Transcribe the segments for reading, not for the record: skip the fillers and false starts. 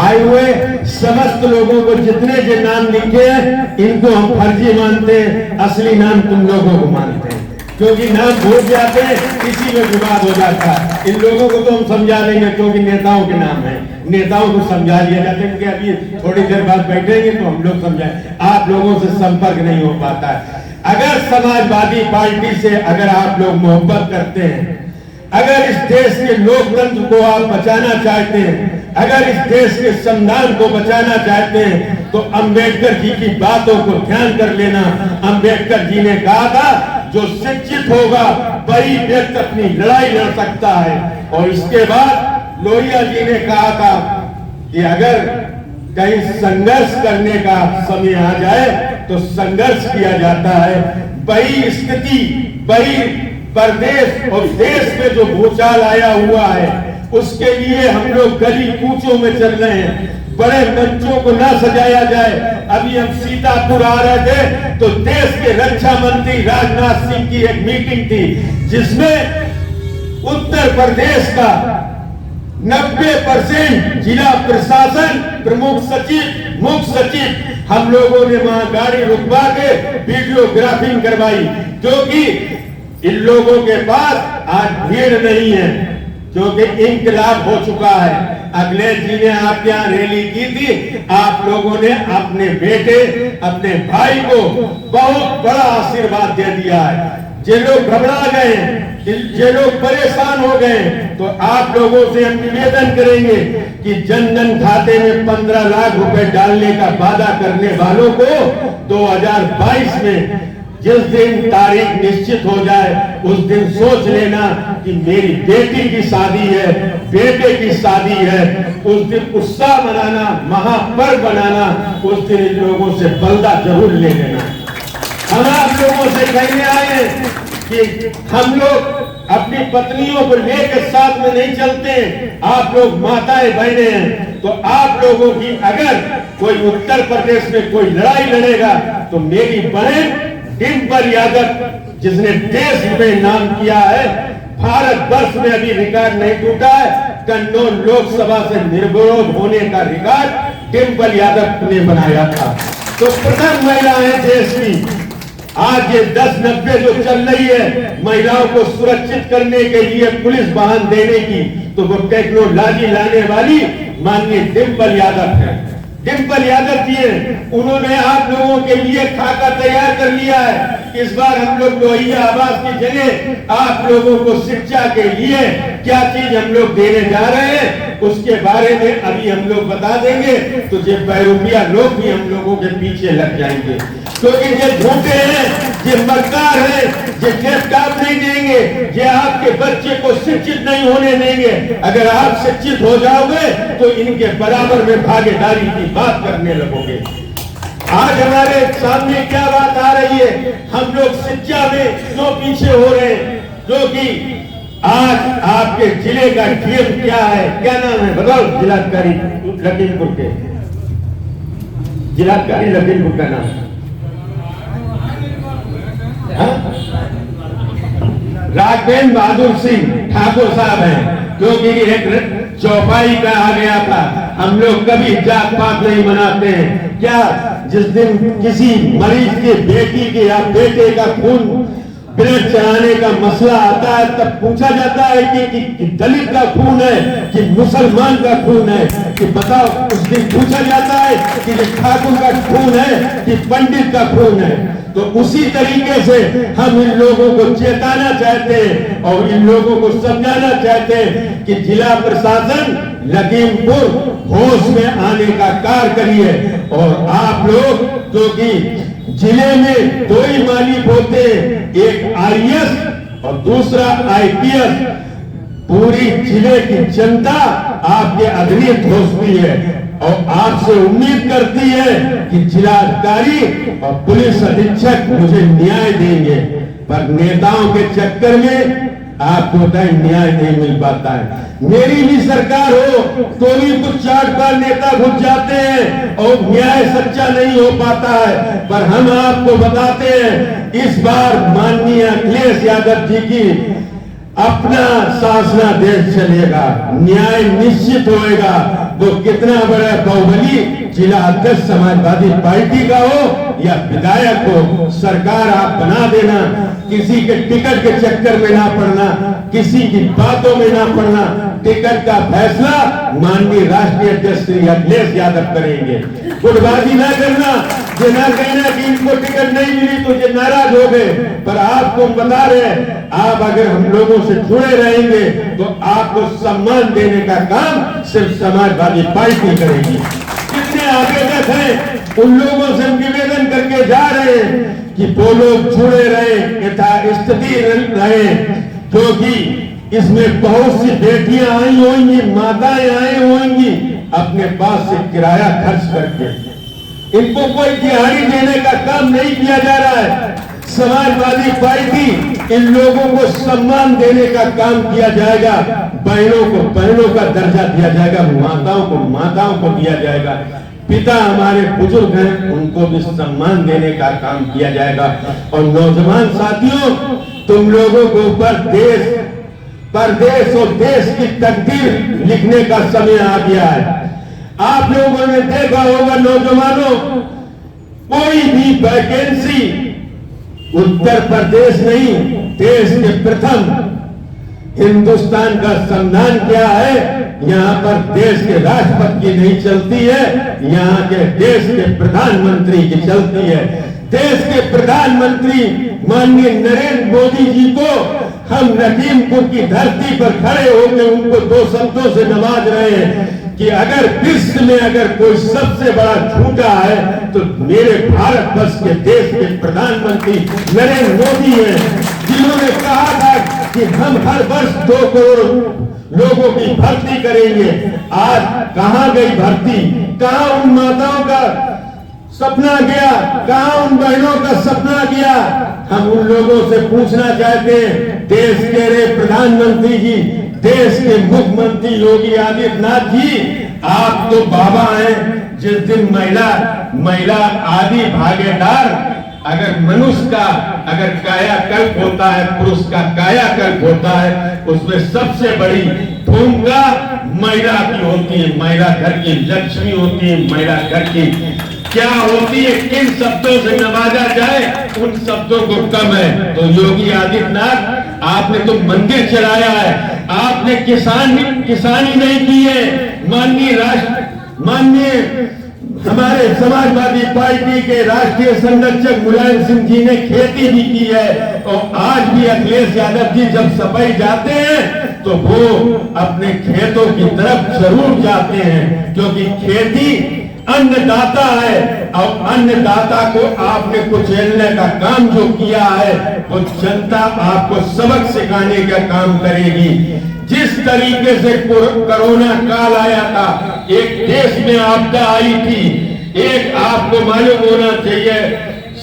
आए हुए समस्त लोगों को जितने जो नाम लिखे हैं इनको हम फर्जी मानते हैं, असली नाम तुम लोगों को मानते हैं, क्योंकि नाम भूल जाते हैं इसी में विवाद हो जाता है। इन लोगों को तो हम समझा देंगे क्योंकि नेताओं के नाम है, नेताओं को समझा दिया जाता है कि अभी थोड़ी देर बाद बैठेंगे तो हम लोग समझाएं। आप लोगों से संपर्क नहीं हो पाता है। अगर समाजवादी पार्टी से अगर आप लोग मोहब्बत करते हैं, अगर इस देश के लोकतंत्र को आप बचाना चाहते हैं, अगर इस देश के संविधान को बचाना चाहते हैं, तो अंबेडकर जी की बातों को ध्यान कर लेना। अंबेडकर जी ने कहा था जो शिक्षित होगा वही व्यक्ति अपनी लड़ाई लड़ सकता है। और इसके बाद लोहिया जी ने कहा था कि अगर कहीं संघर्ष करने का समय आ जाए तो संघर्ष किया जाता है। वही स्थिति, वही प्रदेश और देश में जो भूचाल आया हुआ है उसके लिए हम लोग गली कूचों में चल रहे हैं। बड़े मंचों को ना सजाया जाए। अभी हम सीतापुर आ रहे थे तो देश के रक्षा मंत्री राजनाथ सिंह की एक मीटिंग थी जिसमें उत्तर प्रदेश का 90% जिला प्रशासन, प्रमुख सचिव, मुख्य सचिव, हम लोगों ने वहां गाड़ी रुकवा के वीडियोग्राफिंग करवाई, क्योंकि इन लोगों के पास आज भीड़ नहीं है, क्योंकि इंकलाब हो चुका है। अखिलेश जी ने आपके यहाँ रैली की थी, आप लोगों ने अपने बेटे, अपने भाई को बहुत बड़ा आशीर्वाद दे दिया है। जे लोग घबरा गए, जे लोग परेशान हो गए, तो आप लोगों से हम निवेदन करेंगे कि जन धन खाते में 15 लाख रुपए डालने का वादा करने वालों को 2022 में जिस दिन तारीख निश्चित हो जाए उस दिन सोच लेना कि मेरी बेटी की शादी है, बेटे की शादी है, उस दिन उत्साह मनाना, महापर्व बनाना, उस दिन इन लोगों से बलदा जरूर ले लेना। हम आप लोगों से कहने आए कि हम लोग अपनी पत्नियों को लेकर साथ में नहीं चलते। आप लोग माताएं बहनें हैं, तो आप लोगों की अगर कोई उत्तर प्रदेश में कोई लड़ाई लड़ेगा तो मेरी बहन डिम्पल यादव, जिसने देश में नाम किया है, भारत वर्ष में अभी रिकॉर्ड नहीं टूटा है, कन्नौज लोकसभा से निर्विरोध होने का रिकॉर्ड डिम्पल यादव ने बनाया था। तो प्रथम महिला है देश की। आज ये 10-90 जो चल रही है महिलाओं को सुरक्षित करने के लिए पुलिस वाहन देने की, तो वो टेक्नोलॉजी लाने वाली माननीय डिम्पल यादव है। डिम्पल यादव जी हैं, उन्होंने आप लोगों के लिए खाका तैयार कर लिया है। इस बार हम लोग लोहिया आवास की जगह आप लोगों को शिक्षा के लिए क्या चीज हम लोग देने जा रहे हैं उसके बारे में अभी हम लोग बता देंगे, तो ये बैरूपिया लोग भी हम लोगों के पीछे लग जाएंगे, क्योंकि ये झूठे हैं, ये मक्कार हैं, ये लैपटॉप नहीं देंगे, ये आपके बच्चे को शिक्षित नहीं होने देंगे। अगर आप शिक्षित हो जाओगे तो इनके बराबर में भागीदारी की बात करने लगोगे। आज हमारे सामने क्या बात आ रही है, हम लोग शिक्षा में क्यों पीछे हो रहे हैं, क्योंकि आज आपके जिले का डीएम क्या है, क्या नाम है बताओ? जिलाधिकारी लखीमपुर के, जिलाधिकारी लखीमपुर का नाम राघवेंद्र बहादुर सिंह ठाकुर साहब हैं, क्योंकि एक चौपाई का आ गया था। हम लोग कभी जात पात नहीं मनाते हैं। क्या जिस दिन किसी मरीज के बेटी के या बेटे का खून ब्लड चढ़ाने का मसला आता है तब पूछा जाता है कि दलित का खून है कि मुसलमान का खून है, कि बताओ। उस दिन पूछा जाता है कि ठाकुर का खून है कि पंडित का खून है। तो उसी तरीके से हम इन लोगों को चेताना चाहते हैं और इन लोगों को समझाना चाहते हैं कि जिला प्रशासन लखीमपुर होश में आने का कार्य करिए। और आप लोग, क्योंकि जिले में दो ही मालिक होते हैं, एक आईएएस और दूसरा आईपीएस। पूरी जिले की जनता आपके अधीन घोषती है और आपसे उम्मीद करती है कि जिलाधिकारी और पुलिस अधीक्षक मुझे न्याय देंगे, पर नेताओं के चक्कर में आपको न्याय नहीं मिल पाता है। मेरी भी सरकार हो तो भी कुछ 4-5 नेता घुस जाते हैं और न्याय सच्चा नहीं हो पाता है। पर हम आपको बताते हैं, इस बार माननीय अखिलेश यादव जी की अपना शासना देश चलेगा, न्याय निश्चित होएगा। वो कितना बड़ा बाहुबली जिला अध्यक्ष समाजवादी पार्टी का हो या विधायक हो, सरकार आप बना देना। किसी के टिकट के चक्कर में ना पड़ना, किसी की बातों में ना पड़ना। टिकट का फैसला माननीय राष्ट्रीय अध्यक्ष श्री अखिलेश यादव करेंगे। गुटबाजी ना करना, ये ना कहना कि इनको टिकट नहीं मिली तो ये नाराज हो गए। पर आपको बता रहे, आप अगर हम लोगों से जुड़े रहेंगे तो आपको सम्मान देने का काम सिर्फ समाजवादी पार्टी करेगी। कितने आगे तक हैं, उन लोगों से हम निवेदन करके जा रहे हैं कि वो लोग जुड़े रहे, यथास्थिति रहे, क्योंकि इसमें बहुत सी बेटियां आई होंगी, माताएं आई होंगी अपने पास से किराया खर्च करके। इनको कोई दिहाड़ी देने का काम नहीं किया जा रहा है। समाजवादी पार्टी इन लोगों को सम्मान देने का काम किया जाएगा। बहनों को बहनों का दर्जा दिया जाएगा, माताओं को माताओं को दिया जाएगा। पिता हमारे बुजुर्ग हैं, उनको भी सम्मान देने का काम किया जाएगा। और नौजवान साथियों, तुम लोगों के ऊपर देश परदेश और देश की तकदीर लिखने का समय आ गया है। आप लोगों ने देखा होगा नौजवानों, कोई भी वैकेंसी उत्तर प्रदेश नहीं, देश के प्रथम हिंदुस्तान का संविधान क्या है, यहाँ पर देश के राष्ट्रपति की नहीं चलती है, यहाँ के देश के प्रधानमंत्री की चलती है। देश के प्रधानमंत्री माननीय नरेंद्र मोदी जी को हम नदीमपुर की धरती पर खड़े होकर उनको दो शब्दों से नवाज रहे हैं कि अगर विश्व में अगर कोई सबसे बड़ा झूठा है तो मेरे भारत वर्ष के देश के प्रधानमंत्री नरेंद्र मोदी हैं, जिन्होंने कहा था कि हम हर वर्ष 2 करोड़ लोगों की भर्ती करेंगे। आज कहां गई भर्ती? कहां उन माताओं का सपना गया? कहां उन बहनों का सपना गया? हम उन लोगों से पूछना चाहते हैं, देश के रे प्रधानमंत्री जी, देश के मुख्यमंत्री योगी आदित्यनाथ जी, आप तो बाबा हैं। जिस दिन महिला आदि भागीदार, अगर मनुष्य का अगर कायाकल्प होता है, पुरुष का कायाकल्प होता है, उसमें सबसे बड़ी भूमिका महिला की होती है। महिला घर की लक्ष्मी होती है। महिला घर की क्या होती है, किन शब्दों से नवाजा जाए उन शब्दों को कम है। तो योगी आदित्यनाथ, आपने तो मंदिर चलाया है, आपने किसानी नहीं की है। माननीय हमारे समाजवादी पार्टी के राष्ट्रीय संरक्षक मुलायम सिंह जी ने खेती भी की है। और आज भी अखिलेश यादव जी जब सफाई जाते हैं तो वो अपने खेतों की तरफ जरूर जाते हैं, क्योंकि खेती अन्नदाता है। और अन्नदाता को आपने कुचलने का काम जो किया है, वो जनता आपको सबक सिखाने का काम करेगी। जिस तरीके से कोरोना काल आया था, एक देश में आपदा आई थी, एक आपको मालूम होना चाहिए,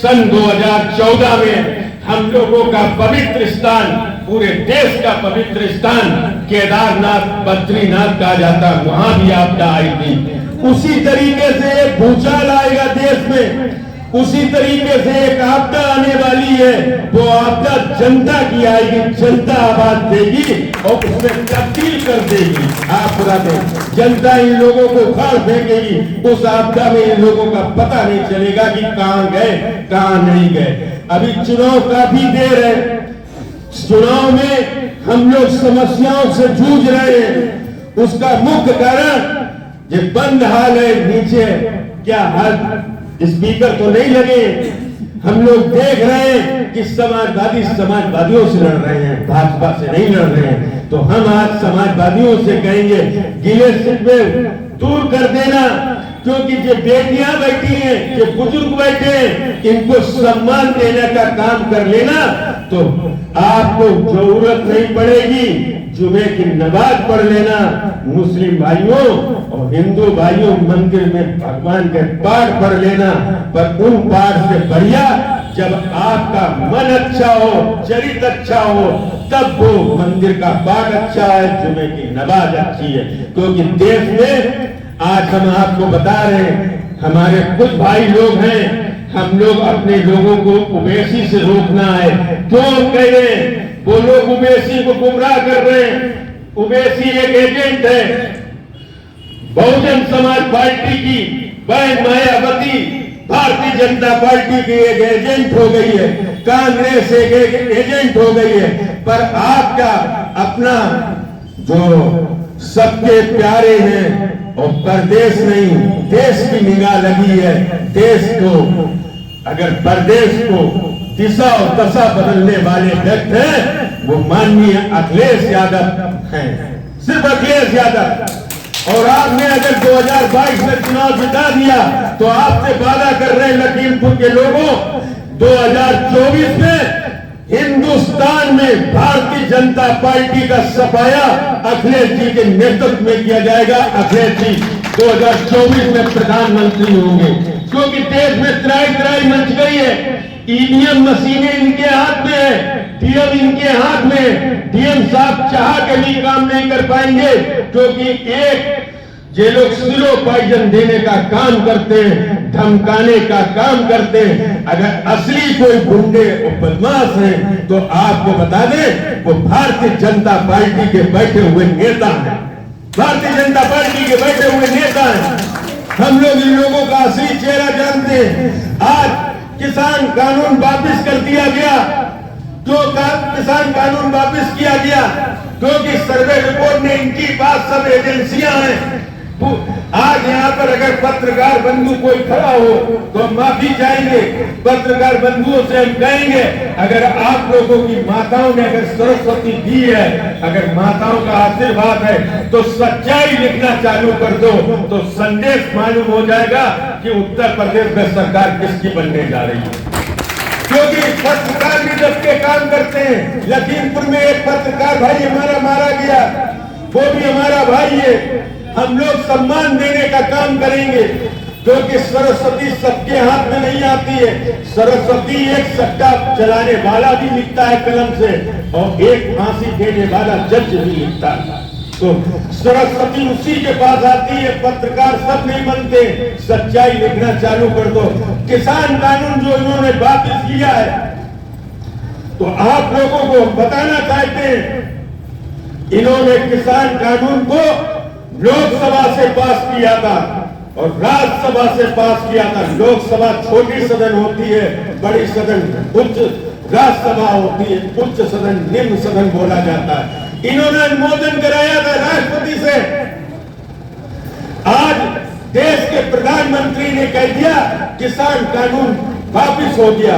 सन 2014 में हम लोगों का पवित्र स्थान, पूरे देश का पवित्र स्थान केदारनाथ बद्रीनाथ कहा जाता, वहां भी आपदा आई थी। उसी तरीके से एक भूचाल आएगा देश में, उसी तरीके से एक आपदा आने वाली है। वो आपदा जनता की आएगी, जनता आवाज देगी और उसमें तब्दील कर देगी। आप बता दें, जनता इन लोगों को उखाड़ फेंकेगी। उस आपदा में इन लोगों का पता नहीं चलेगा कि कहां गए कहां नहीं गए। अभी चुनाव काफी देर है, चुनाव में हम लोग समस्याओं से जूझ रहे हैं। उसका मुख्य कारण ये बंद हाल है नीचे, क्या हाल स्पीकर तो नहीं लगे। हम लोग देख रहे हैं कि समाजवादियों से लड़ रहे हैं, भाजपा से नहीं लड़ रहे हैं। तो हम आज समाजवादियों से कहेंगे, गिले शिकवे दूर कर देना, क्योंकि जो बेटियां बैठी हैं, जो बुजुर्ग बैठे हैं, इनको सम्मान देने का काम कर लेना तो आपको जरूरत नहीं पड़ेगी। जुमे की नमाज पढ़ लेना, मुस्लिम भाइयों और हिंदू भाइयों मंदिर में भगवान के पाठ पढ़ लेना। पर उन पाठ से बढ़िया जब आपका मन अच्छा हो, चरित्र अच्छा हो, तब वो मंदिर का पाठ अच्छा है, जुमे की नमाज अच्छी है। क्योंकि देश में आज हम आपको बता रहे हैं, हमारे कुछ भाई लोग हैं, हम लोग अपने लोगों को ओवैसी से रोकना है। क्यों कह रहे हैं? वो लोग ओवैसी को गुमराह कर रहे हैं। ओवैसी एक एजेंट है, बहुजन समाज पार्टी की बहन मायावती भारतीय जनता पार्टी की एक एजेंट हो गई है, कांग्रेस एक एजेंट हो गई है। पर आपका अपना जो सबके प्यारे हैं और परदेश नहीं, देश की निगाह लगी है। देश को अगर परदेश को दिशा और दशा बदलने वाले व्यक्ति हैं वो माननीय अखिलेश यादव हैं, सिर्फ अखिलेश यादव। और आपने अगर 2022 में चुनाव जिता दिया तो आपसे वादा कर रहे हैं लखीमपुर के लोगों, 2024 में हिंदुस्तान में भारतीय जनता पार्टी का सफाया अखिलेश जी के नेतृत्व में किया जाएगा। अखिलेश जी 2024 में प्रधानमंत्री होंगे, क्योंकि देश में त्राही मच गई है। ईवीएम मशीनें इनके हाथ में है, डीएम इनके हाथ में। डीएम साहब चाह के भी काम नहीं कर पाएंगे, क्योंकि एक ये लोग सिलो पाइजन देने का काम करते हैं, धमकाने का काम करते हैं। अगर असली कोई गुंडे और बदमाश हैं तो आपको बता दें वो भारतीय जनता पार्टी के बैठे हुए नेता हैं, भारतीय जनता पार्टी के बैठे हुए नेता हैं। हम लोग इन लोगों का असली चेहरा जानते हैं। आज किसान कानून वापस कर दिया गया, जो किसान कानून वापस किया गया क्योंकि सर्वे रिपोर्ट में इनकी बात सब एजेंसियां हैं। आज यहाँ पर अगर पत्रकार बंधु कोई खड़ा हो तो हम माफी चाहेंगे, पत्रकार बंधुओं से हम कहेंगे अगर आप लोगों की माताओं ने अगर सरस्वती दी है, अगर माताओं का आशीर्वाद है तो सच्चाई लिखना चालू कर दो, तो संदेश मालूम हो जाएगा कि उत्तर प्रदेश में सरकार किसकी बनने जा रही है। क्योंकि पत्रकार भी जब के काम करते हैं। लखीमपुर में एक पत्रकार भाई हमारा मारा गया, वो भी हमारा भाई है। हम लोग सम्मान देने का काम करेंगे, क्योंकि सरस्वती सबके हाथ में नहीं आती है। सरस्वती एक सट्टा चलाने वाला भी लिखता है कलम से, और एक फांसी देने वाला जज भी लिखता है। तो सरस्वती उसी के पास आती है। पत्रकार सब नहीं बनते, सच्चाई लिखना चालू कर दो। किसान कानून जो इन्होंने वापस किया है, तो आप लोगों को बताना चाहते हैं, इन्होंने किसान कानून को लोकसभा से पास किया था और राज्यसभा से पास किया था। लोकसभा छोटी सदन होती है, बड़ी सदन उच्च राज्यसभा होती है, उच्च सदन निम्न सदन बोला जाता है। इन्होंने अनुमोदन कराया था राष्ट्रपति से। आज देश के प्रधानमंत्री ने कह दिया किसान कानून वापिस हो गया।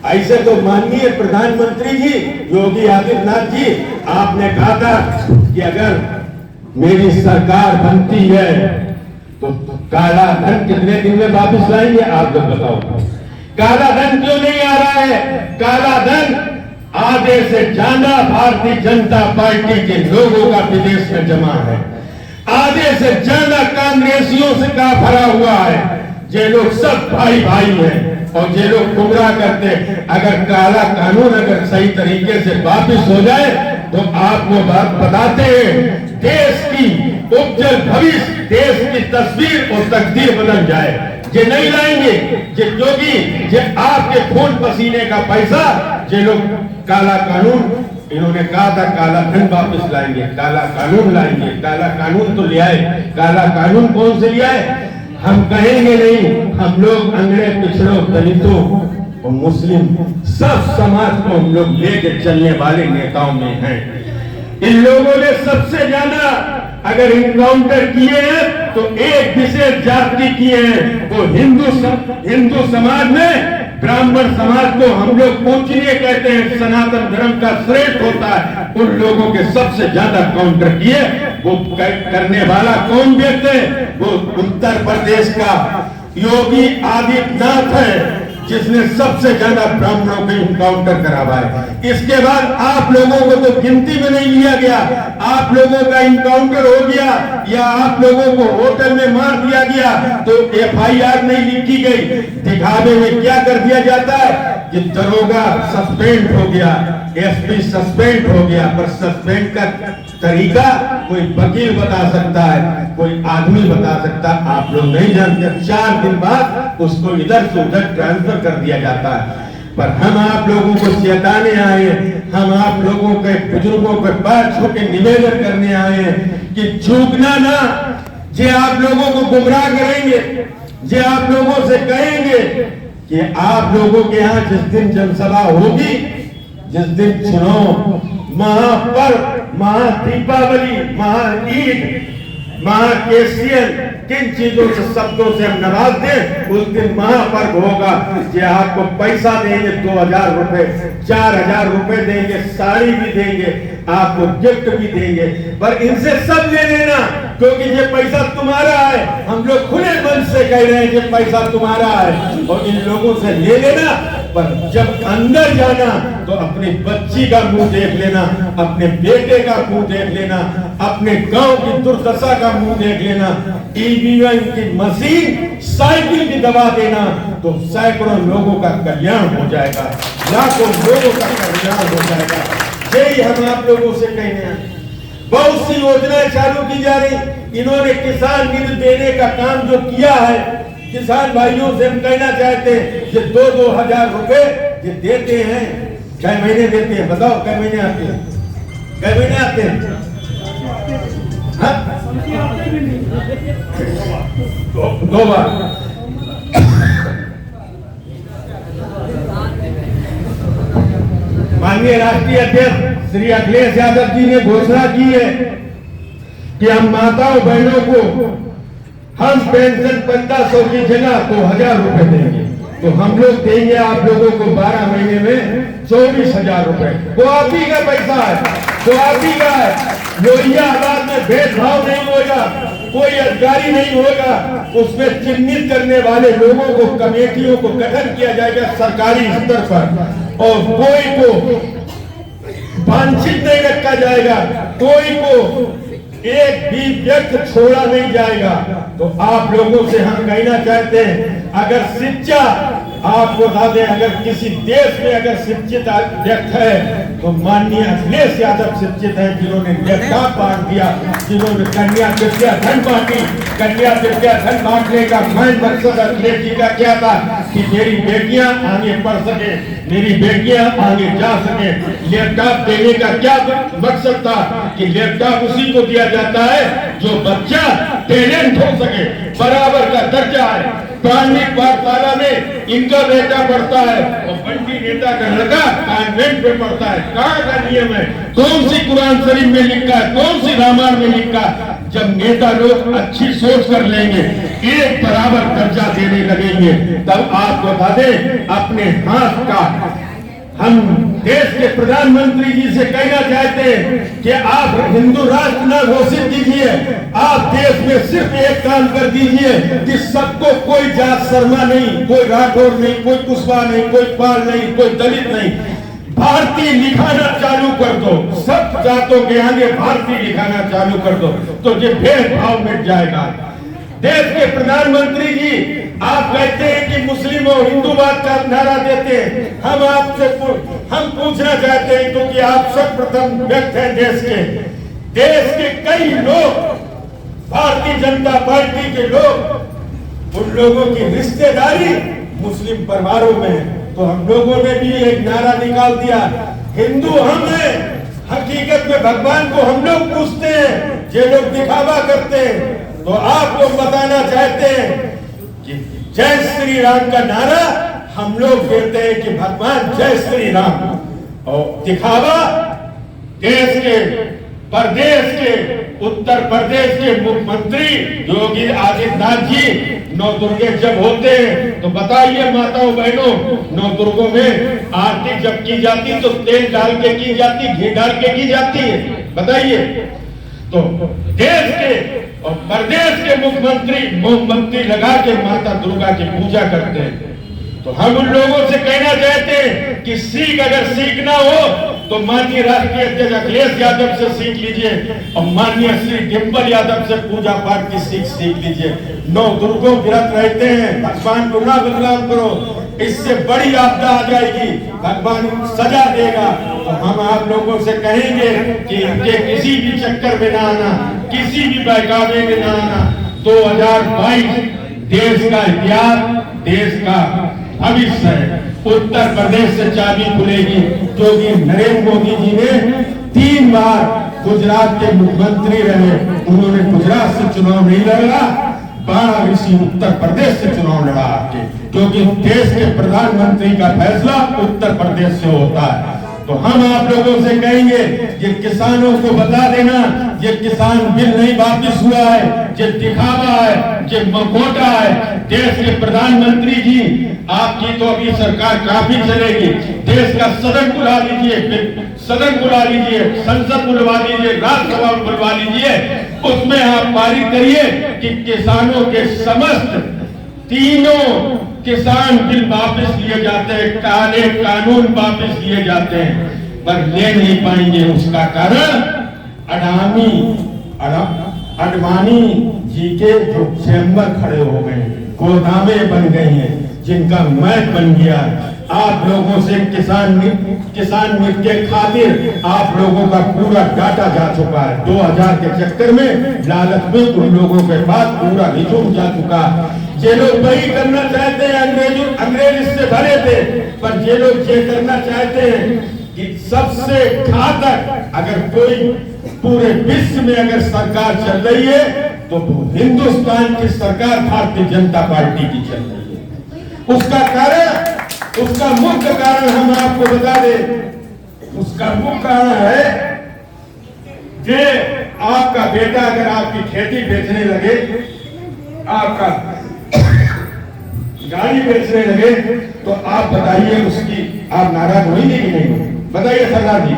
ऐसे तो माननीय प्रधानमंत्री जी योगी आदित्यनाथ जी, आपने कहा था कि अगर मेरी सरकार बनती है तो काला धन कितने दिन में वापस लाएंगे, आप लोग बताओ। काला धन क्यों नहीं आ रहा है? काला धन आधे से ज्यादा भारतीय जनता पार्टी के लोगों का विदेश में जमा है। आधे से ज्यादा कांग्रेसियों से का भरा हुआ है। ये लोग सब भाई भाई हैं और ये लोग गुमराह करते हैं। अगर काला कानून अगर सही तरीके से वापस हो जाए तो आप वो बात बताते हैं, देश की उज्जवल भविष्य, देश की तस्वीर और तकदीर बदल जाए। ये नहीं लाएंगे, ये क्योंकि ये आपके खून पसीने का पैसा, ये लोग काला कानून, इन्होंने कहा था काला धन वापस लाएंगे, काला कानून लाएंगे। काला कानून तो ले आए, काला कानून कौन से ले आए? हम कहेंगे नहीं, हम लोग अंग्रेज पिछड़ों, दलितों और मुस्लिम सब समाज को हम लोग लेके चलने वाले नेताओं में हैं। इन लोगों ने सबसे ज्यादा अगर इनकाउंटर किए हैं तो एक विशेष जाति किए हैं, वो हिंदू समाज में ब्राह्मण समाज को हम लोग पूजनीय कहते हैं, सनातन धर्म का श्रेष्ठ होता है। उन लोगों के सबसे ज्यादा काउंटर किए। वो करने वाला कौन व्यक्ति है? वो उत्तर प्रदेश का योगी आदित्यनाथ है, जिसने सबसे ज्यादा ब्राह्मणों को इनकाउंटर करावा है। इसके बाद आप लोगों को तो गिनती में नहीं लिया गया, आप लोगों का इनकाउंटर हो गया या आप लोगों को होटल में मार दिया गया तो FIR नहीं लिखी गई। दिखावे में क्या कर दिया जाता है कि दरोगा सस्पेंड हो गया, SP सस्पेंड हो गया। पर सस्पेंड का तरीका कोई वकील बता सकता है, कोई आदमी बता सकता है, आप लोग नहीं जानते। 4 दिन बाद उसको इधर से उधर ट्रांसफर कर दिया जाता है। पर हम आप लोगों को चेताने आए, हम आप लोगों के बुजुर्गों के पैर छू के निवेदन करने आए कि झुकना ना। जे आप लोगों को गुमराह करेंगे, जे आप लोगों से कहेंगे कि आप लोगों के यहाँ जिस दिन जनसभा होगी, जिस दिन चुनाव, महापर्व, महादीपावली, महाईद, महाकेसियन, किन चीजों से शब्दों से हम नवाज दें, उस दिन महापर्व होगा। ये आपको पैसा देंगे 2000 रुपए, 4000 रुपए देंगे, साड़ी भी देंगे, आपको गिफ्ट भी देंगे, पर इनसे सब ले लेना, क्योंकि ये पैसा तुम्हारा है। हम लोग खुले मन से कह रहे हैं कि पैसा तुम्हारा है, और इन लोगों से ले लेना, पर जब अंदर जाना तो अपनी बच्ची का मुंह देख लेना, अपने बेटे का मुंह देख लेना, अपने गांव की दुर्दशा का मुंह देख लेना। ईवीएम की मशीन, साइकिल की दबा देना, तो सैकड़ों लोगों का कल्याण हो जाएगा, लाखों लोगों का कल्याण हो जाएगा। यही हम आप लोगों से कहने हैं। बहुत सी योजनाएं चालू की जा रही। इन्होंने किसान निधि देने का काम जो किया है, किसान भाइयों से हम कहना चाहते हैं, ये 2-2 हजार रुपए ये देते हैं, कई महीने देते हैं, बताओ कई महीने आते हैं, कई महीने आते हैं? दो बार। माननीय राष्ट्रीय अध्यक्ष श्री अखिलेश यादव जी ने घोषणा की है कि हम माताओं बहनों को हम पेंशन 1500 की जगह 2000 रुपए देंगे, तो हम लोग देंगे आप लोगों को 12 महीने में 24,000 रुपए। वो आप ही का पैसा है, वो आप ही का है। लोहियाबाद में भेदभाव नहीं होगा, कोई अधिकारी नहीं होगा, उसमें चिन्हित करने वाले लोगों को, कमेटियों को गठन किया जाएगा सरकारी स्तर पर, और कोई को वांछित नहीं रखा जाएगा, कोई को एक भी व्यक्ति छोड़ा नहीं जाएगा। तो आप लोगों से हम कहना चाहते हैं, अगर शिक्षा, आपको बता दें, अगर किसी देश में अगर शिक्षित व्यक्ति है तो माननीय अखिलेश यादव शिक्षित है, जिन्होंने लैपटॉप बांट दिया, जिन्होंने कन्या विद्या धन बांटी। कन्या विद्या धन बांटने का मेन मकसद अखिलेश जी का क्या था कि मेरी बेटियां आगे पढ़ सके, मेरी बेटियां आगे जा सके। लैपटॉप देने का क्या मकसद था कि लैपटॉप उसी को दिया जाता है जो बच्चा टैलेंट हो सके, बराबर का दर्जा है। प्राथमिक पाठशाला में इनका बेटा पढ़ता है और बंटी नेता का लड़का कॉन्वेंट में पढ़ता है। कहाँ का नियम है? कौन सी कुरान शरीफ में लिखा है? कौन सी रामायण में लिखा? जब नेता लोग अच्छी सोच कर लेंगे, एक बराबर दर्जा देने लगेंगे, तब आप बता दें अपने हाथ का। हम देश के प्रधानमंत्री जी से कहना चाहते हैं कि आप हिंदू राष्ट्र न घोषित कीजिए, आप देश में सिर्फ एक काम कर दीजिए कि सबको, कोई जात शर्मा नहीं, कोई राठौर नहीं, कोई कुशवाहा नहीं, कोई पाल नहीं, कोई दलित नहीं, भारतीय लिखाना चालू कर दो। सब जातों के आगे भारतीय लिखाना चालू कर दो, तो ये भेदभाव मिट जाएगा। देश के प्रधानमंत्री जी, आप कहते हैं कि मुस्लिम और हिंदूवाद का नारा देते हैं। हम आपसे हम पूछना चाहते हैं, क्योंकि आप सर्वप्रथम व्यक्ति हैं देश के कई लोग, भारतीय जनता पार्टी के लोग, उन लोगों की रिश्तेदारी मुस्लिम परिवारों में है, तो हम लोगों ने भी एक नारा निकाल दिया, हिंदू हम हैं, हकीकत में भगवान को हम लोग पूछते हैं, ये लोग दिखावा करते हैं। तो आपको बताना चाहते हैं कि जय श्री राम का नारा हम लोग देते हैं कि भगवान जय श्री राम, और दिखावा देश के, प्रदेश के, उत्तर प्रदेश के मुख्यमंत्री योगी आदित्यनाथ जी नवदुर्गे जब होते हैं तो बताइए माताओं बहनों, नवदुर्गों में आरती जब की जाती तो तेल डाल के की जाती, घी डाल के की जाती है, बताइए। तो देश के और प्रदेश के मुख्यमंत्री मोमबत्ती लगा के माता दुर्गा की पूजा करते हैं। तो हम उन लोगों से कहना चाहते हैं कि सीख, अगर सीखना हो तो माननीय राष्ट्रीय अध्यक्ष अखिलेश यादव से सीख लीजिए, और माननीय श्री डिंपल यादव से पूजा पाठ की सीख लीजिए। नौ दुर्गों व्रत रहते हैं, भगवान को ना बदनाम करो, इससे बड़ी आपदा आ जाएगी, भगवान सजा देगा। तो हम आप लोगों से कहेंगे कि इनके किसी भी चक्कर में ना आना, किसी भी बहकावे में ना आना। 2022 देश का इतिहास, देश का भविष्य है। उत्तर प्रदेश से चाबी खुलेगी, क्योंकि नरेंद्र मोदी जी ने 3 बार गुजरात के मुख्यमंत्री रहे, उन्होंने गुजरात से चुनाव नहीं लड़ा, 12 ऋषि उत्तर प्रदेश से चुनाव लड़ा आपके, क्योंकि देश के प्रधानमंत्री का फैसला उत्तर प्रदेश से होता है। तो हम आप लोगों से कहेंगे, ये किसानों को बता देना, ये किसान बिल नहीं वापिस हुआ है, ये दिखावा है, ये मखौटा है। देश के प्रधानमंत्री जी, आपकी तो अभी सरकार काफी चलेगी, देश का सदन बुला लीजिए, सदन बुला लीजिए, संसद बुलवा लीजिए, राज्यसभा बुलवा लीजिए, उसमें आप पारित करिए कि किसानों के समस्त 3 किसान बिल वापस लिए जाते हैं, काले कानून वापस लिए जाते हैं, पर ले नहीं पाएंगे। उसका कारण अडवाणी जी के जो चैम्बर खड़े हो गए, गोदामें बन गई हैं, जिनका मैच बन गया। आप लोगों से किसान नीति के खातिर आप लोगों का पूरा डाटा जा चुका है। 2000 के चक्कर में लालच में उन लोगों के पास पूरा रिज्यूम जा चुका। ये लोग वही करना चाहते हैं, अंग्रेज इससे भरे थे, पर ये लोग ये करना चाहते हैं कि सबसे घातक अगर कोई पूरे विश्व में अगर सरकार चल रही है तो हिंदुस्तान की सरकार भारतीय जनता पार्टी की चल रही है। उसका कारण, उसका मुख्य कारण हम आपको बता दें, उसका मुख्य कारण है कि आपका बेटा अगर आपकी खेती बेचने लगे, आपका गाड़ी बेचने लगे, तो आप बताइए उसकी आप नाराज होंगे कि नहीं? बताइए सरदार जी,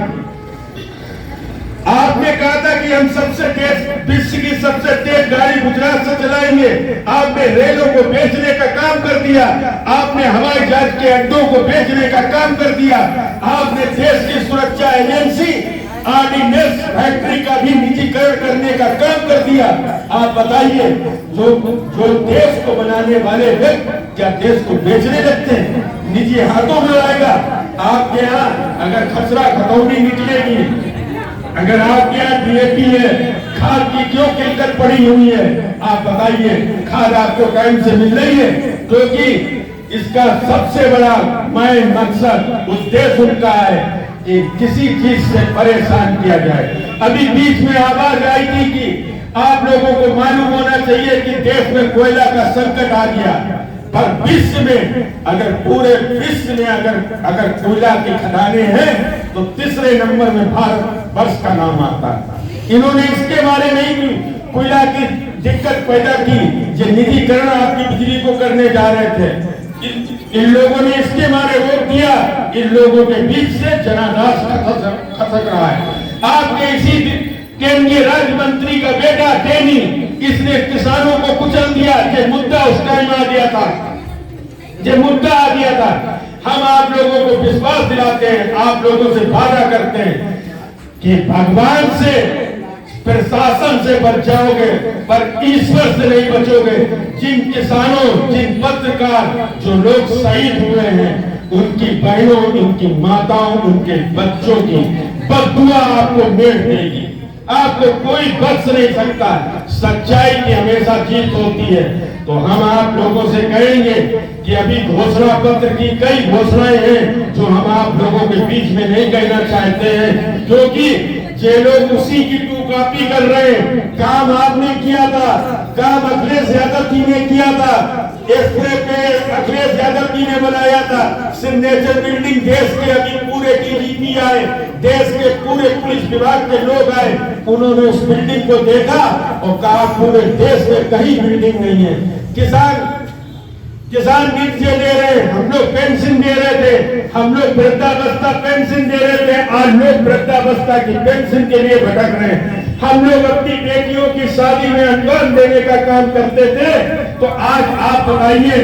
आपने कहा था कि हम सबसे तेज, विश्व की सबसे तेज गाड़ी गुजरात से चलाएंगे। आपने रेलों को बेचने का काम कर दिया, आपने हवाई जहाज के अड्डों को बेचने का काम कर दिया, आपने देश की सुरक्षा एजेंसी ऑर्डिनेंस फैक्ट्री का भी निजीकरण करने का काम कर दिया। आप बताइए, जो देश को बनाने वाले व्यक्ति क्या देश को बेचने लगते हैं? निजी हाथों में आएगा। आपके यहाँ अगर खसरा खतौनी निकलेगी, अगर आपके यहाँ डीएपी है, खाद की क्यों किल्लत पड़ी हुई है? आप बताइए, खाद आपको टाइम से मिल रही है? क्योंकि इसका सबसे बड़ा मेन मकसद, उद्देश्य उनका है कि किसी चीज से परेशान किया जाए। अभी बीच में आवाज आई थी कि आप लोगों को मालूम होना चाहिए कि देश में कोयला का संकट आ गया, पर विश्व में अगर पूरे विश्व में अगर कोयला की खदानें हैं तो तीसरे नंबर में भारत वर्ष का नाम आता है। इन्होंने इसके बारे में ही कोयला की दिक्कत पैदा की, ये निजीकरण आपकी बिजली को करने जा रहे थे। इन लोगों ने इसके बारे रोक दिया। इन लोगों के बीच से जनाधार खसक रहा है। आपके इसी केंद्रीय राज्य मंत्री का बेटा टेनी, इसने किसानों को कुचल दिया। ये मुद्दा उस टाइम आ गया था, ये मुद्दा आ गया था। हम आप लोगों को विश्वास दिलाते हैं, आप लोगों से वादा करते हैं कि भगवान से, प्रशासन से बच जाओगे, पर ईश्वर से नहीं बचोगे। जिन किसानों, जिन पत्रकार, जो लोग शहीद हुए हैं, उनकी बहनों, उनकी माताओं, उनके बच्चों की बददुआ आपको मेल देगी। आपको कोई बच नहीं सकता। सच्चाई की हमेशा जीत होती है। तो हम आप लोगों से कहेंगे कि अभी घोषणा पत्र की कई घोषणाएं हैं जो हम आप लोगों के बीच में नहीं कहना चाहते हैं, क्योंकि ये लोग उसी की टू कॉपी कर रहे हैं। काम आपने किया था, काम अखिलेश यादव जी ने किया था, एक्सप्रे पे अखिलेश यादव जी ने बनाया था। सिग्नेचर बिल्डिंग देश के अभी पूरे डीजीपी आए, देश के पूरे पुलिस विभाग के लोग आए, उन्होंने उस बिल्डिंग को देखा और कहा पूरे देश में कहीं बिल्डिंग नहीं है। किसान नीचे दे रहे, हम लोग पेंशन दे रहे थे, हम लोग वृद्धावस्था पेंशन दे रहे थे, आज लोग वृद्धावस्था की पेंशन के लिए भटक रहे हैं। हम लोग अपनी बेटियों की शादी में अनुदान देने का काम करते थे, तो आज आप बताइए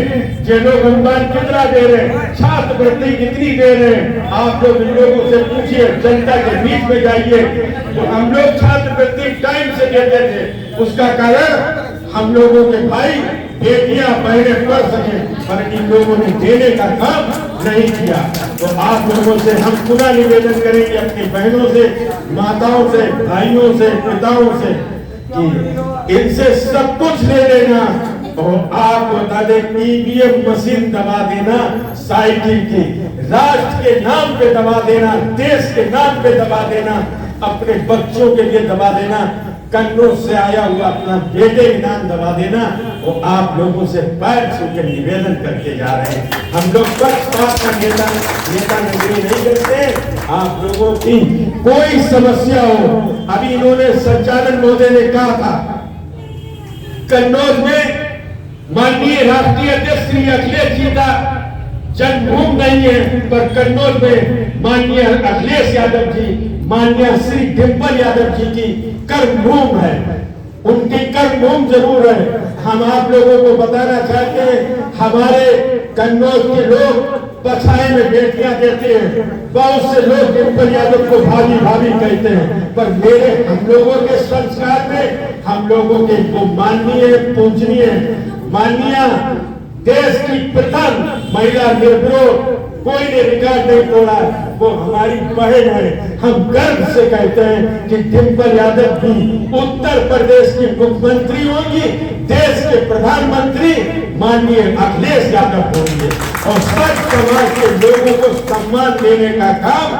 ये लोग अनुदान कितना दे रहे हैं, छात्रवृत्ति कितनी दे रहे हैं? आप लोग इन लोगों से पूछिए, जनता के बीच में जाइए। तो हम लोग छात्रवृत्ति टाइम से देते थे, उसका कारण हम लोगों के भाई बेटियां बहनें पढ़ सके, पर इन लोगों ने देने का काम नहीं किया। तो आप लोगों से हम पुनः निवेदन करेंगे, अपनी बहनों से, माताओं से, भाइयों से, पिताओं से, कि इनसे सब कुछ ले लेना, और आपको बता दें ईवीएम मशीन दबा देना, साइकिल की राष्ट्र के नाम पे दबा देना, देश के नाम पे दबा देना, अपने बच्चों के लिए दबा देना, कन्नौज से आया हुआ अपना बेटे के नाम दबा देना, वो आप लोगों से पैर छूकर निवेदन करके जा रहे हैं। हम लोग पक्षपात का नेतागिरी नहीं करते। आप लोगों की कोई समस्या हो, अभी इन्होंने संचालन महोदय ने कहा था कन्नौज में माननीय राष्ट्रीय अध्यक्ष श्री अखिलेश जी का जन्मभूमि नहीं है, पर कन्नौज में माननीय अखिलेश यादव जी, माननीय श्री डिम्पल यादव जी की कर्मभूमि है, उनकी कर्मभूमि जरूर है। हम आप लोगों को बताना चाहते हैं, हमारे कन्नौज के लोग पछाए में बेटियां देते हैं, बहुत से लोग डिम्पल यादव को भाभी भाभी कहते हैं, पर मेरे हम लोगों के संस्कार में हम लोगों के वो माननीय पूजनीय माननीय देश की प्रथम महिला निर्विरोध कोई ने रिकॉर्ड नहीं तोड़ा, वो हमारी बहन है। हम गर्व से कहते हैं कि डिम्पल यादव भी उत्तर प्रदेश की मुख्यमंत्री होंगी, देश के प्रधानमंत्री माननीय अखिलेश यादव होंगे, और सब समाज के लोगों को सम्मान देने का काम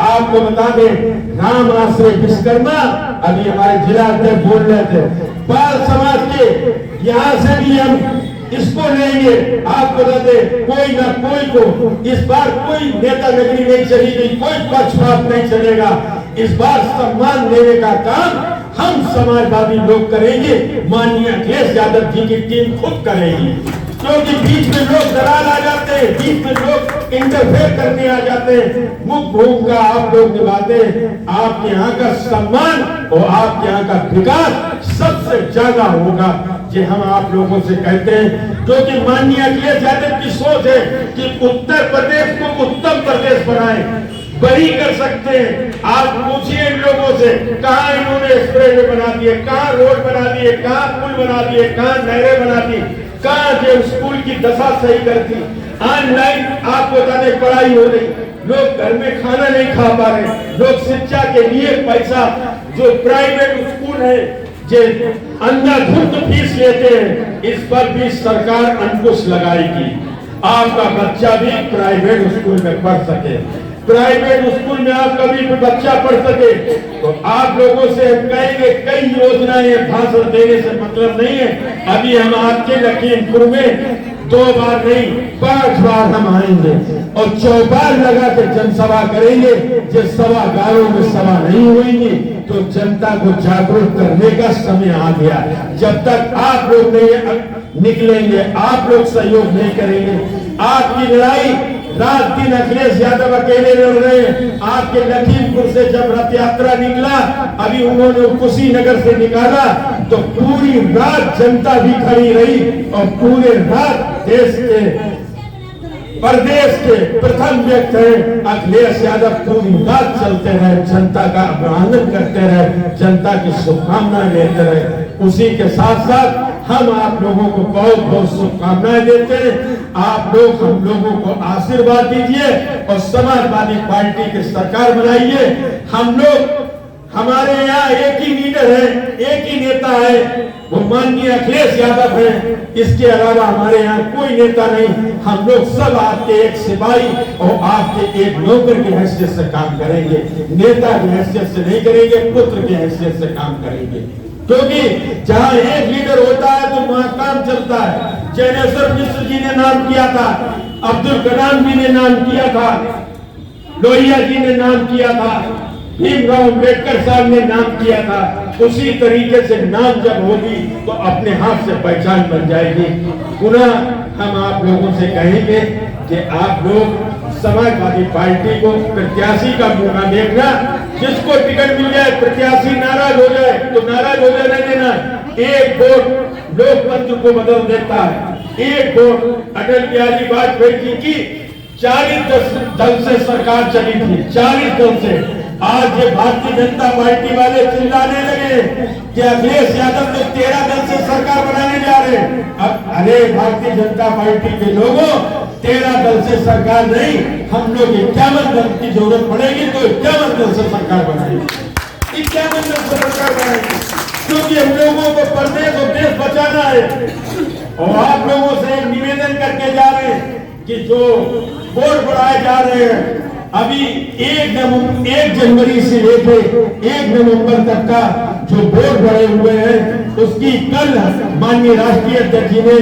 आपको बता दें। राम आश्रय विश्वकर्मा अभी हमारे जिला अध्यक्ष बोल रहे थे, बाल समाज के यहाँ से भी हम इसको लेंगे। आपको बता दें कोई ना कोई को इस बार कोई नेता नगरी नहीं चलेगी, कोई पक्षपात नहीं चलेगा। इस बार सम्मान देने का काम हम समाजवादी लोग करेंगे, माननीय अखिलेश यादव जी की टीम खुद करेगी, क्योंकि बीच में लोग दरार आ जाते हैं, बीच में लोग इंटरफेयर करने आ जाते हैं। मुख्य भूमिका आप लोग निभाते हैं। आपके यहाँ का सम्मान और आपके यहाँ का विकास सबसे ज्यादा होगा, ये हम आप लोगों से कहते हैं, क्योंकि माननीय अखिलेश यादव की सोच है कि उत्तर प्रदेश को उत्तम प्रदेश बनाए, बड़ी कर सकते हैं। आप पूछिए इन लोगों से, कहाँ इन्होंने एक्सप्रेसवे बना दिए, कहाँ रोड बना दिए, कहाँ पुल बना दिए, कहाँ नहरें बना दी, कहाँ जो स्कूल की दशा सही कर दी। ऑनलाइन आपको बताने पढ़ाई हो रही, लोग घर में खाना नहीं खा पा रहे, लोग शिक्षा के लिए पैसा जो प्राइवेट स्कूल है जो अंधाधुंध फीस लेते हैं, इस पर भी सरकार अंकुश लगाएगी। आपका बच्चा भी प्राइवेट स्कूल में पढ़ सके, प्राइवेट स्कूल में आपका भी बच्चा पढ़ सके, तो आप लोगों से हम कहेंगे कई योजनाएं भाषण देने से मतलब नहीं है। अभी हम आपके लखीमपुर में 2 बार नहीं 5 बार हम आएंगे और चौपाल लगा के जनसभा करेंगे। जिस सभागारों में सभा नहीं होगी तो जनता को जागरूक करने का समय आ गया। जब तक आप लोग नहीं निकलेंगे, आप लोग सहयोग नहीं करेंगे, आपकी लड़ाई रात दिन अखिलेश यादव अकेले लड़ रहे हैं। आपके लखीमपुर से जब रथ यात्रा निकला, अभी उन्होंने कुशीनगर से निकाला, तो पूरी रात जनता भी खड़ी रही और पूरे रात देश के प्रदेश के प्रथम व्यक्ति है अखिलेश यादव, पूरी रात चलते रहे, जनता का अभिनंदन करते रहे, जनता की शुभकामनाएं लेते रहे। उसी के साथ साथ हम आप लोगों को बहुत बहुत शुभकामनाएं देते हैं। आप लोग हम लोगों को आशीर्वाद दीजिए और समाजवादी पार्टी की सरकार बनाइए। हम लोग हमारे यहाँ एक ही लीडर है, एक ही नेता है, वो माननीय अखिलेश यादव है। इसके अलावा हमारे यहाँ कोई नेता नहीं। हम लोग सब आपके एक सिपाही और आपके एक नौकर की हैसियत से काम करेंगे, नेता की हैसियत से नहीं करेंगे, पुत्र की हैसियत से काम करेंगे। क्योंकि जहाँ एक लीडर होता है तो वहाँ काम चलता है। चैनेश्वर मिश्र जी ने नाम किया था, अब्दुल कलाम जी ने नाम किया था, लोहिया जी ने नाम किया था, भीमराव अम्बेडकर साहब ने नाम किया था। उसी तरीके से नाम जब होगी तो अपने हाथ से पहचान बन जाएगी। पुनः हम आप लोगों से कहेंगे कि आप लोग समाजवादी पार्टी को प्रत्याशी का मौका देखना। जिसको टिकट मिल जाए, प्रत्याशी नाराज हो जाए तो नाराज हो जाने देना। एक वोट लोकतंत्र को बदल देता है। एक वोट अटल बिहारी वाजपेयी जी की 40 दल से सरकार चली थी, 40 दल से। आज ये भारतीय जनता पार्टी वाले चिल्लाने लगे कि अखिलेश यादव तो 13 दल से सरकार बनाने जा रहे हैं। अब अरे भारतीय जनता पार्टी के लोगों, 13 दल से सरकार नहीं, हम लोग 51 दल की जरूरत पड़ेगी तो 51 दल से सरकार बनाएंगे, 51 दल से सरकार बनाएंगे, क्योंकि हम लोगों को प्रदेश और देश बचाना है। और आप लोगों से एक निवेदन करके जा रहे हैं कि जो वोट बढ़ाए जा रहे हैं अभी 1 जनवरी से लेकर 1 नवंबर तक का जो वोट बढ़े हुए हैं उसकी कल माननीय राष्ट्रीय अध्यक्ष जी ने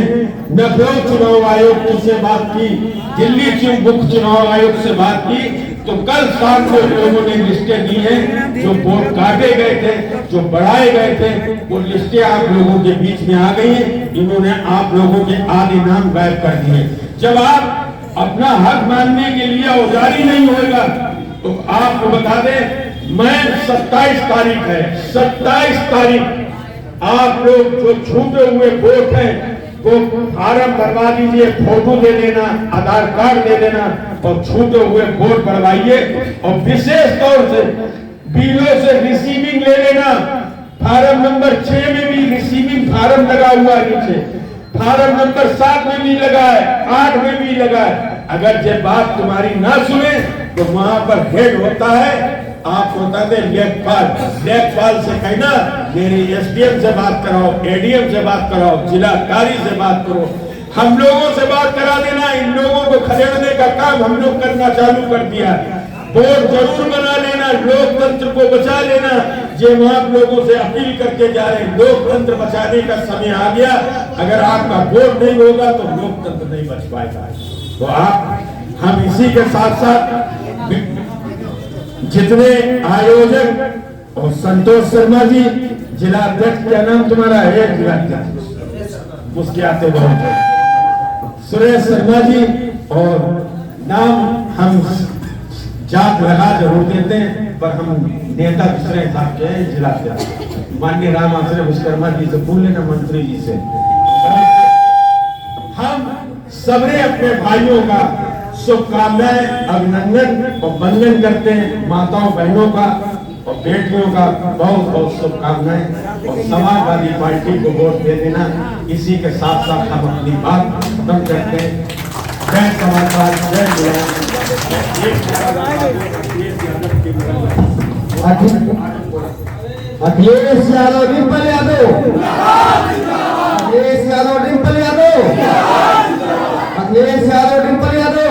लखनऊ चुनाव आयोग से बात की, दिल्ली मुख्य चुनाव आयोग से बात की, तो कल शाम को लोगों ने लिस्टें दी हैं जो वोट काटे गए थे, जो बढ़ाए गए थे, वो लिस्टें आप लोगों के बीच में आ गई हैं। इन्होंने आप लोगों के आधे नाम गायब कर दिए। जब आप अपना हक मानने के लिए औजारी नहीं होगा तो आपको बता दें, मैं 27 तारीख है, 27 तारीख आप लोग जो छूटे हुए वोट हैं वो फार्म भरवा दीजिए, फोटो दे देना, आधार कार्ड दे देना और छूटे हुए वोट बढ़वाइए। और विशेष तौर से बीएलओ से रिसीविंग ले लेना। फार्म नंबर 6 में भी रिसीविंग फार्म लगा हुआ है, नीचे फार्म नंबर 7 में भी लगा है, 8 में भी लगा है। अगर ये बात तुम्हारी ना सुने तो वहां पर हेड होता है, आप बता दें लेखपाल से कहना मेरी एसडीएम से बात कराओ, एडीएम से बात कराओ, जिलाधिकारी से बात करो, हम लोगों से बात करा देना। इन लोगों को खदेड़ने का काम हम लोग करना चालू कर दिया। वोट जरूर बना लेना, लोकतंत्र को बचा लेना। ये हम आप लोगों से अपील करके जा रहे हैं, लोकतंत्र बचाने का समय आ गया। अगर आपका वोट नहीं होगा तो लोकतंत्र नहीं बच पाएगा। तो हम इसी के साथ साथ जितने आयोजक और संतोष शर्मा जी जिलाध्यक्ष, क्या नाम तुम्हारा है? जिलाध्यक्ष मुस्कियाते बहुत, सुरेश शर्मा जी, और नाम हम जात लगा जरूर देते हैं पर हम नेता दूसरे हिसाब के हैं। जिलाध्यक्ष माननीय राम आश्रय विश्वकर्मा जी से बोल लेना, मंत्री जी से। हम सबने अपने भाइयों का शुभकामनाएं, अभिनंदन और वंदन करते हैं। माताओं बहनों का और बेटियों का बहुत बहुत शुभकामनाएं और समाजवादी पार्टी को वोट दे देना। इसी के साथ साथ हम अपनी बात खत्म करते हैं। जय समाजवाद, जय गुलाम। अखिलेश यादव, डिंपल यादव, अखिलेश यादव, डिंपल यादव, अखिलेश यादव, डिंपल यादव।